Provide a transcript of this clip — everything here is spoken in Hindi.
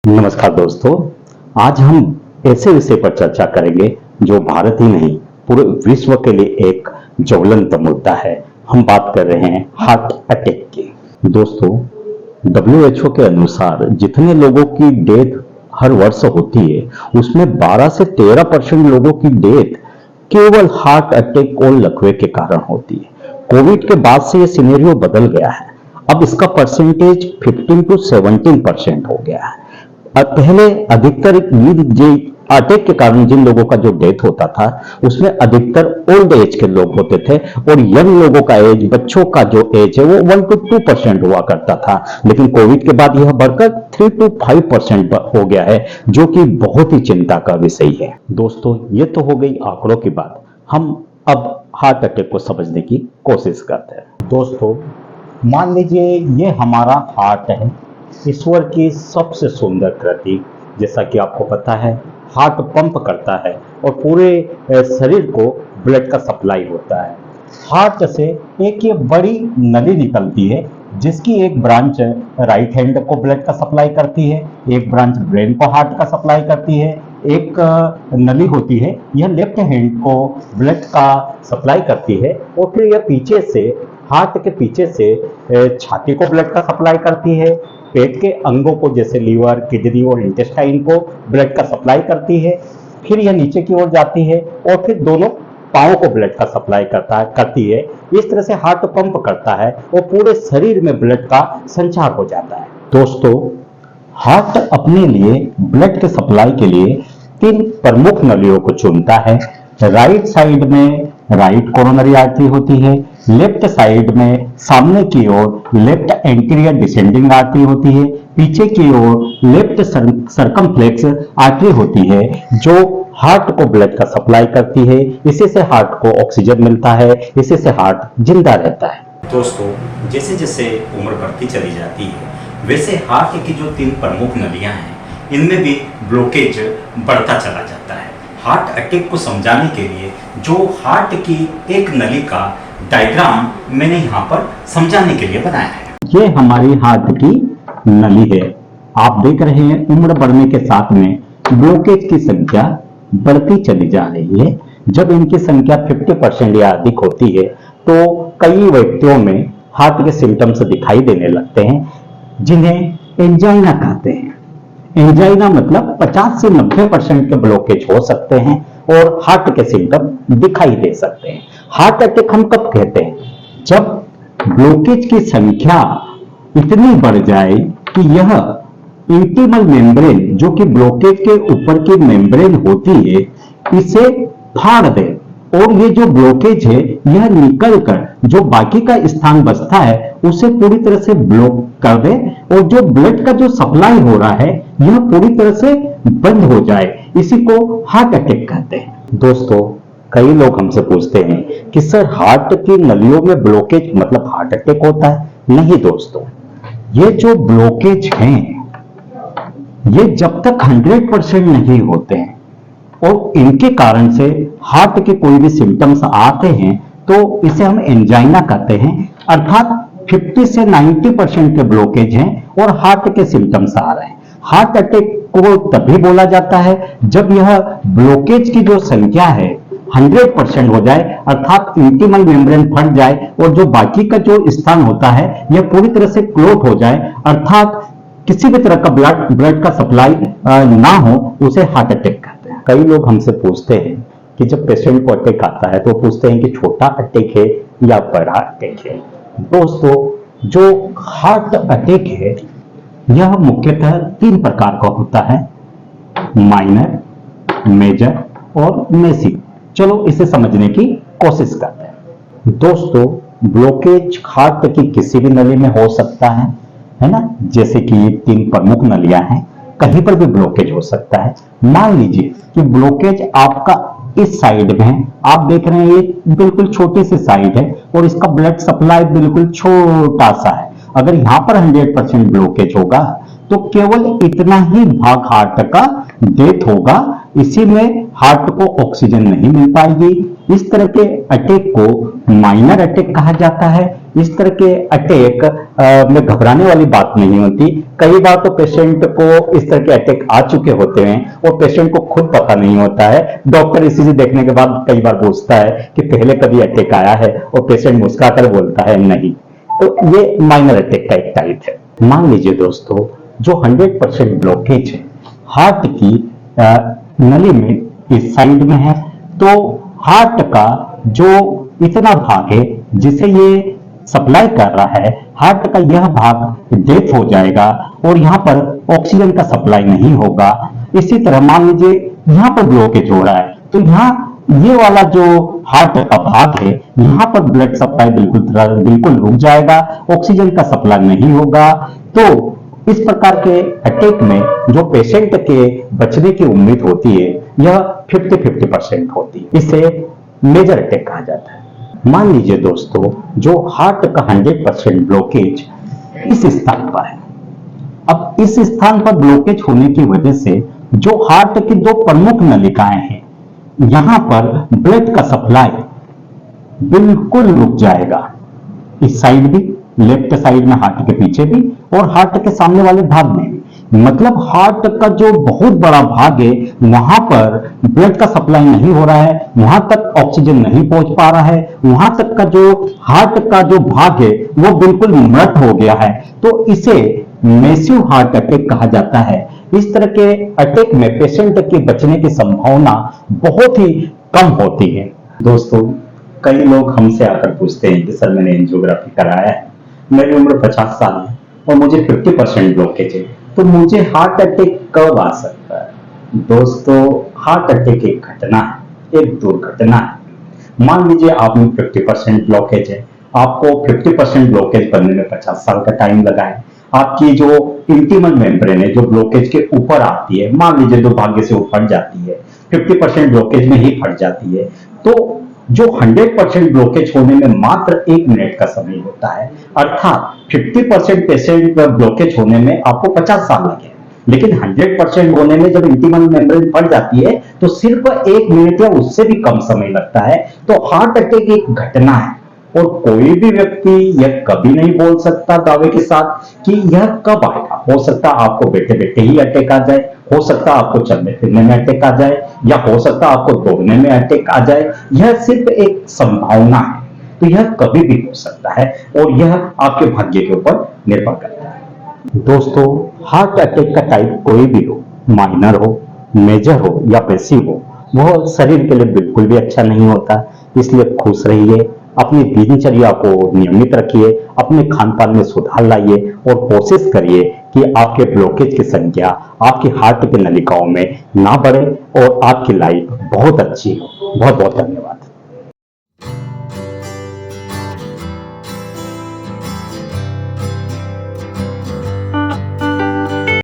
नमस्कार दोस्तों। आज हम ऐसे विषय पर चर्चा करेंगे जो भारत ही नहीं पूरे विश्व के लिए एक ज्वलंत मुद्दा है। हम बात कर रहे हैं हार्ट अटैक की। दोस्तों, WHO के अनुसार जितने लोगों की डेथ हर वर्ष होती है उसमें 12 से 13% लोगों की डेथ केवल हार्ट अटैक और लकवे के कारण होती है। कोविड के बाद से यह सिनेरियो बदल गया है। अब इसका परसेंटेज 15 to 17% हो गया है। पहले अधिकतर अटैक के कारण जिन लोगों का जो डेथ होता था उसमें अधिकतर ओल्ड एज के लोग होते थे और यंग लोगों का एज, बच्चों का जो एज है वो 1 to 2% हुआ करता था। लेकिन कोविड के बाद यह बढ़कर 3 to 5% हो गया है, जो कि बहुत ही चिंता का विषय है। दोस्तों, ये तो हो गई आंकड़ों की बात। हम अब हार्ट अटैक को समझने की कोशिश करते हैं। दोस्तों, मान लीजिए ये हमारा हार्ट है, ईश्वर की सबसे सुंदर कृति। जैसा कि आपको पता है, हार्ट पंप करता है और पूरे शरीर को ब्लड का सप्लाई होता है। हार्ट से एक ये बड़ी नली निकलती है जिसकी एक ब्रांच राइट हैंड को ब्लड का सप्लाई करती है, एक ब्रांच ब्रेन को हार्ट का सप्लाई करती है, एक नली होती है यह लेफ्ट हैंड को ब्लड का सप्लाई करती है और फिर यह पीछे से, हार्ट के पीछे से छाती को ब्लड का सप्लाई करती है, पेट के अंगों को जैसे लीवर, किडनी और इंटेस्टाइन को ब्लड का सप्लाई करती है, फिर यह नीचे की ओर जाती है और फिर दोनों पांवों को ब्लड का सप्लाई करती है। इस तरह से हार्ट पंप करता है और पूरे शरीर में ब्लड का संचार हो जाता है। दोस्तों, हार्ट अपने लिए ब्लड के सप्लाई के लिए 3 प्रमुख नलियों को चुनता है। राइट साइड में राइट कोरोनरी आर्टरी होती है, लेफ्ट साइड में सामने की ओर लेफ्ट एंटीरियर डिसेंडिंग आर्टरी होती है, पीछे की ओर लेफ्ट सर्कमफ्लेक्स आर्टरी होती है जो हार्ट को ब्लड का सप्लाई करती है। इसी से हार्ट को ऑक्सीजन मिलता है, इसी से हार्ट जिंदा रहता है। दोस्तों, जैसे जैसे उम्र बढ़ती चली जाती है वैसे हार्ट की जो 3 प्रमुख नलियां हैं इनमें भी ब्लॉकेज बढ़ता चला जाता है। हार्ट अटैक को समझाने के लिए जो हार्ट की एक नली का डायग्राम मैंने यहाँ पर समझाने के लिए बनाया है। ये हमारी हार्ट की नली है। आप देख रहे हैं उम्र बढ़ने के साथ में ब्लॉकेज की संख्या बढ़ती चली जा रही है। जब इनकी संख्या 50% या अधिक होती है तो कई व्यक्तियों में हार्ट के सिम्टम्स दिखाई देने लगते हैं जिन्हें एंजाइना कहते हैं। एंजाइना मतलब 50 से 90% के ब्लॉकेज हो सकते हैं और हार्ट के सिम्टम दिखाई दे सकते हैं। हार्ट अटैक हम कब कहते हैं? जब ब्लॉकेज की संख्या इतनी बढ़ जाए कि यह इंटीमल मेम्ब्रेन, जो कि ब्लॉकेज के ऊपर की मेम्ब्रेन होती है, इसे फाड़ दे और ये जो ब्लॉकेज है यह निकलकर जो बाकी का स्थान बचता है उसे पूरी तरह से ब्लॉक कर दे और जो ब्लड का जो सप्लाई हो रहा है यह पूरी तरह से बंद हो जाए। इसी को हार्ट अटैक कहते हैं। दोस्तों, कई लोग हमसे पूछते हैं कि सर, हार्ट की नलियों में ब्लॉकेज मतलब हार्ट अटैक होता है? नहीं दोस्तों, ये जो ब्लॉकेज हैं ये जब तक 100% नहीं होते हैं और इनके कारण से हार्ट के कोई भी सिम्टम्स आते हैं तो इसे हम एंजाइना कहते हैं। अर्थात 50 से 90% के ब्लॉकेज हैं और हार्ट के सिम्टम्स आ रहे हैं। हार्ट अटैक को तभी बोला जाता है जब यह ब्लॉकेज की जो संख्या है 100% हो जाए, अर्थात इंटीमल मेम्ब्रेन फट जाए और जो बाकी का जो स्थान होता है यह पूरी तरह से क्लोट हो जाए, अर्थात किसी भी तरह का ब्लड का सप्लाई ना हो, उसे हार्ट अटैक कहते हैं। कई लोग हमसे पूछते हैं कि जब पेशेंट को अटैक आता है तो पूछते हैं कि छोटा अटैक है या बड़ा अटैक है। दोस्तों, जो हार्ट अटैक है यह मुख्यतः 3 प्रकार का होता है, माइनर, मेजर और मेसिव। चलो इसे समझने की कोशिश करते हैं। दोस्तों, ब्लॉकेज हार्ट की किसी भी नली में हो सकता है ना, जैसे कि ये 3 प्रमुख नलियां हैं, कहीं पर भी ब्लॉकेज हो सकता है। मान लीजिए कि ब्लॉकेज आपका इस साइड में है, आप देख रहे हैं ये बिल्कुल छोटी सी साइड है और इसका ब्लड सप्लाई बिल्कुल छोटा सा है। अगर यहां पर 100% ब्लॉकेज होगा तो केवल इतना ही भाग हार्ट का डेथ होगा, इसी में हार्ट को ऑक्सीजन नहीं मिल पाएगी, इस तरह के अटैक को माइनर अटैक कहा जाता है। इस तरह के अटैक में घबराने वाली बात नहीं होती। कई बार तो पेशेंट को इस तरह के अटैक आ चुके होते हैं और पेशेंट को खुद पता नहीं होता है। डॉक्टर ईसीजी देखने के बाद कई बार पूछता है कि पहले कभी अटैक आया है, और पेशेंट मुस्कुराकर बोलता है नहीं। तो ये माइनर अटैक का एक टाइप है। मान लीजिए दोस्तों, जो 100% ब्लॉकेज है हार्ट की नली में इस साइड में है, तो हार्ट का जो इतना भाग है जिसे ये सप्लाई कर रहा है, हार्ट का यह भाग डेथ हो जाएगा और यहाँ पर ऑक्सीजन का सप्लाई नहीं होगा। इसी तरह मान लीजिए यहाँ पर ब्लॉकेज हो रहा है, तो यहाँ ये वाला जो हार्ट का भाग है, यहाँ पर ब्लड सप्लाई बिल्कुल रुक जाएगा, ऑक्सीजन का सप्लाई नहीं होगा। तो इस प्रकार के अटैक में जो पेशेंट के बचने की उम्मीद होती है, यह 50-50% होती है। इसे मेजर अटैक कहा जाता है। मान लीजिए दोस्तों, जो हार्ट का 100% ब्लॉकेज इस स्थान पर है। अब इस स्थान पर ब्लॉकेज होने की वजह से जो हार्ट की दो प्रमुख नलिकाएं हैं, यहां पर ब्लड का सप्लाई बिल्कुल रुक जाएगा। इस साइड भी, लेफ्ट साइड में हार्ट के पीछे भी और हार्ट के सामने वाले भाग में भी। मतलब हार्ट का जो बहुत बड़ा भाग है, वहां पर ब्लड का सप्लाई नहीं हो रहा है, वहां तक ऑक्सीजन नहीं पहुंच पा रहा है, वहां तक का जो हार्ट का जो भाग है वो बिल्कुल मृत हो गया है। तो इसे मैसिव हार्ट अटैक कहा जाता है। इस तरह के अटैक में पेशेंट के बचने की संभावना बहुत ही कम होती है। दोस्तों, कई लोग हमसे आकर पूछते हैं कि सर मैंने एंजियोग्राफी कराया है, मेरी उम्र 50 साल है और मुझे 50% ब्लॉकेज है, तो मुझे हार्ट अटैक कब आ सकता है? दोस्तों, हार्ट अटैक एक घटना है, एक दुर्घटना है। मान लीजिए आप में 50% ब्लॉकेज है, आपको 50% ब्लॉकेज बनने में 50 साल का टाइम लगा है। आपकी जो इंटीमल मेम्ब्रेन है, जो ब्लॉकेज के ऊपर आती है, मान लीजिए दुर्भाग्य से वो फट जाती है, 50% ब्लॉकेज में ही फट जाती है, तो जो 100% ब्लॉकेज होने में मात्र 1 मिनट का समय होता है, अर्थात 50% पेशेंट ब्लॉकेज होने में आपको 50 साल लगे। लेकिन 100% होने में जब इंटीमल मेम्ब्रेन फट जाती है तो सिर्फ 1 मिनट या उससे भी कम समय लगता है। तो हार्ट अटैक एक घटना है और कोई भी व्यक्ति यह कभी नहीं बोल सकता दावे के साथ कि यह कब आएगा। हो सकता है आपको बैठे बैठे ही अटैक आ जाए, हो सकता है आपको चलने फिरने में अटैक आ जाए, या हो सकता है आपको दौड़ने में अटैक आ जाए। यह सिर्फ एक संभावना है, तो यह कभी भी हो सकता है और यह आपके भाग्य के ऊपर निर्भर करता है। दोस्तों, हार्ट अटैक का टाइप कोई भी हो, माइनर हो, मेजर हो या मैसिव हो, वह शरीर के लिए बिल्कुल भी अच्छा नहीं होता। इसलिए खुश रहिए, अपनी दिनचर्या को नियमित रखिए, अपने खान पान में सुधार लाइए और कोशिश करिए कि आपके ब्लॉकेज की संख्या आपकी हार्ट की नलिकाओं में ना बढ़े और आपकी लाइफ बहुत अच्छी हो। बहुत बहुत धन्यवाद।